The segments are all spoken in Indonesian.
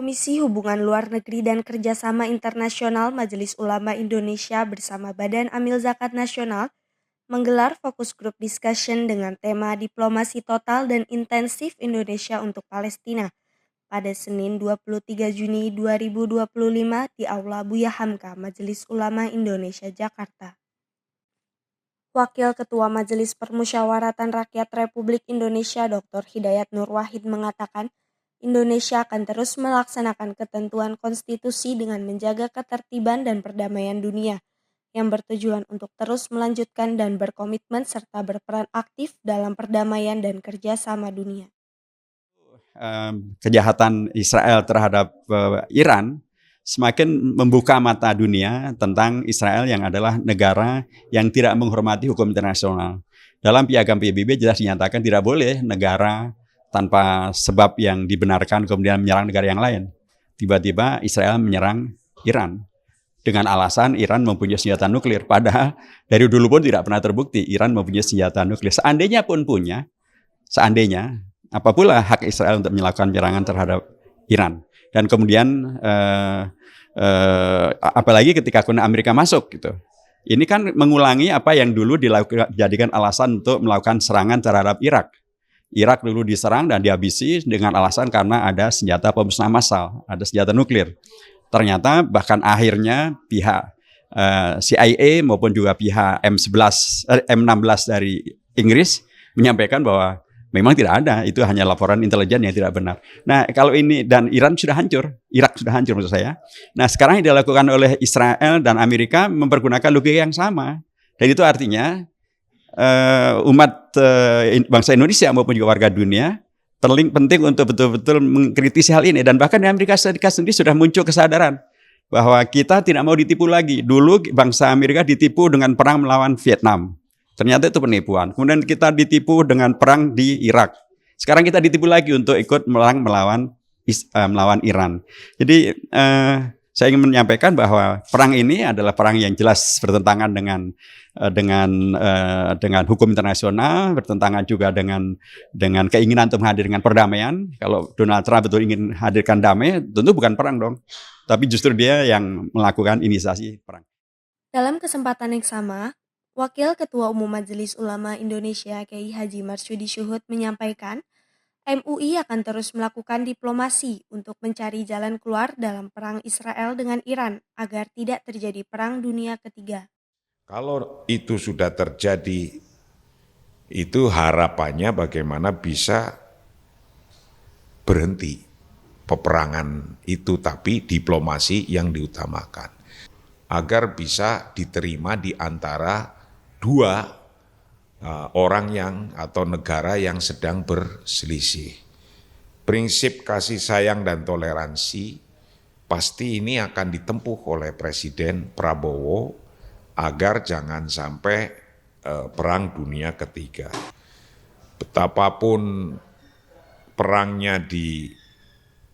Komisi Hubungan Luar Negeri dan Kerjasama Internasional Majelis Ulama Indonesia bersama Badan Amil Zakat Nasional menggelar fokus group discussion dengan tema Diplomasi Total dan Intensif Indonesia untuk Palestina pada Senin 23 Juni 2025 di Aula Buya Hamka Majelis Ulama Indonesia Jakarta. Wakil Ketua Majelis Permusyawaratan Rakyat Republik Indonesia Dr. Hidayat Nur Wahid mengatakan, Indonesia akan terus melaksanakan ketentuan konstitusi dengan menjaga ketertiban dan perdamaian dunia, yang bertujuan untuk terus melanjutkan dan berkomitmen serta berperan aktif dalam perdamaian dan kerjasama dunia. Kejahatan Israel terhadap Iran semakin membuka mata dunia tentang Israel yang adalah negara yang tidak menghormati hukum internasional. Dalam piagam PBB jelas dinyatakan tidak boleh negara tanpa sebab yang dibenarkan kemudian menyerang negara yang lain. Tiba-tiba Israel menyerang Iran dengan alasan Iran mempunyai senjata nuklir. Padahal dari dulu pun tidak pernah terbukti Iran mempunyai senjata nuklir. Seandainya pun punya, apa pula hak Israel untuk melakukan penyerangan terhadap Iran. Dan kemudian apalagi ketika Amerika masuk gitu. Ini kan mengulangi apa yang dulu dijadikan alasan untuk melakukan serangan terhadap Irak. Irak dulu diserang dan dihabisi dengan alasan karena ada senjata pemusnah massal, ada senjata nuklir. Ternyata bahkan akhirnya pihak CIA maupun juga pihak M16 dari Inggris menyampaikan bahwa memang tidak ada, itu hanya laporan intelijen yang tidak benar. Nah kalau ini, dan Iran sudah hancur, Irak sudah hancur maksud saya. Nah sekarang yang dilakukan oleh Israel dan Amerika mempergunakan logika yang sama. Dan itu artinya umat bangsa Indonesia maupun juga warga dunia penting untuk betul-betul mengkritisi hal ini. Dan bahkan di Amerika Serikat sendiri sudah muncul kesadaran bahwa kita tidak mau ditipu lagi. Dulu bangsa Amerika ditipu dengan perang melawan Vietnam, ternyata itu penipuan. Kemudian kita ditipu dengan perang di Irak, sekarang kita ditipu lagi untuk ikut melawan Iran. Jadi saya ingin menyampaikan bahwa perang ini adalah perang yang jelas bertentangan dengan hukum internasional, bertentangan juga dengan keinginan untuk menghadirkan perdamaian. Kalau Donald Trump betul ingin hadirkan damai, tentu bukan perang dong, tapi justru dia yang melakukan inisiasi perang. Dalam kesempatan yang sama, Wakil Ketua Umum Majelis Ulama Indonesia Kiai Haji Marsudi Syuhud menyampaikan, MUI akan terus melakukan diplomasi untuk mencari jalan keluar dalam perang Israel dengan Iran agar tidak terjadi perang dunia ketiga. Kalau itu sudah terjadi, itu harapannya bagaimana bisa berhenti peperangan itu, tapi diplomasi yang diutamakan. Agar bisa diterima di antara dua orang yang atau negara yang sedang berselisih. Prinsip kasih sayang dan toleransi pasti ini akan ditempuh oleh Presiden Prabowo agar jangan sampai perang dunia ketiga. Betapapun perangnya di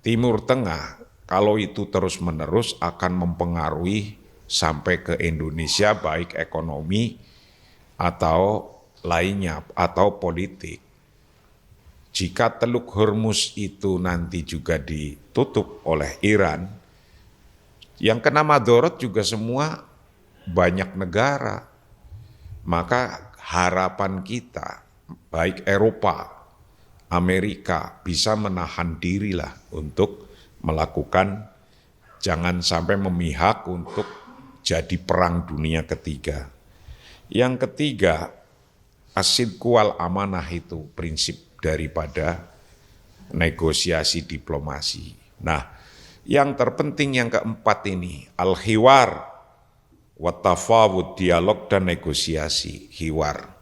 Timur Tengah, kalau itu terus-menerus akan mempengaruhi sampai ke Indonesia, baik ekonomi atau lainnya, atau politik. Jika Teluk Hormuz itu nanti juga ditutup oleh Iran, yang kena madorot juga semua banyak negara. Maka harapan kita, baik Eropa, Amerika, bisa menahan dirilah untuk melakukan, jangan sampai memihak untuk jadi perang dunia ketiga. Yang ketiga, as-sidqu wal amanah, itu prinsip daripada negosiasi diplomasi. Nah, yang terpenting yang keempat ini, al-hiwar wa tafawud, dialog dan negosiasi. Hiwar,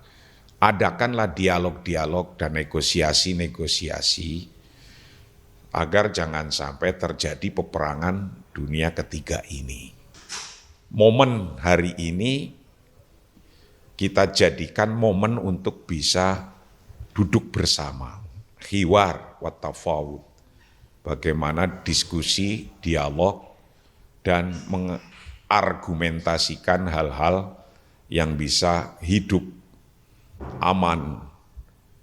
adakanlah dialog-dialog dan negosiasi-negosiasi agar jangan sampai terjadi peperangan dunia ketiga ini. Momen hari ini kita jadikan momen untuk bisa duduk bersama, hiwar wa tafawud, bagaimana diskusi, dialog, dan mengargumentasikan hal-hal yang bisa hidup aman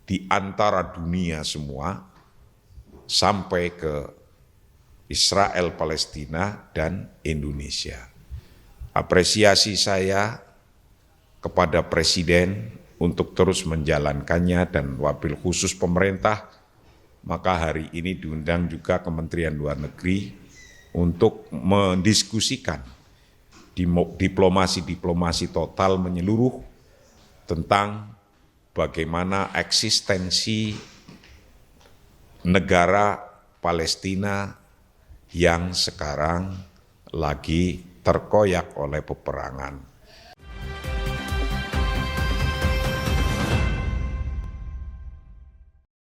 di antara dunia semua, sampai ke Israel, Palestina, dan Indonesia. Apresiasi saya kepada Presiden untuk terus menjalankannya dan wabil khusus pemerintah, maka hari ini diundang juga Kementerian Luar Negeri untuk mendiskusikan diplomasi total menyeluruh tentang bagaimana eksistensi negara Palestina yang sekarang lagi terkoyak oleh peperangan.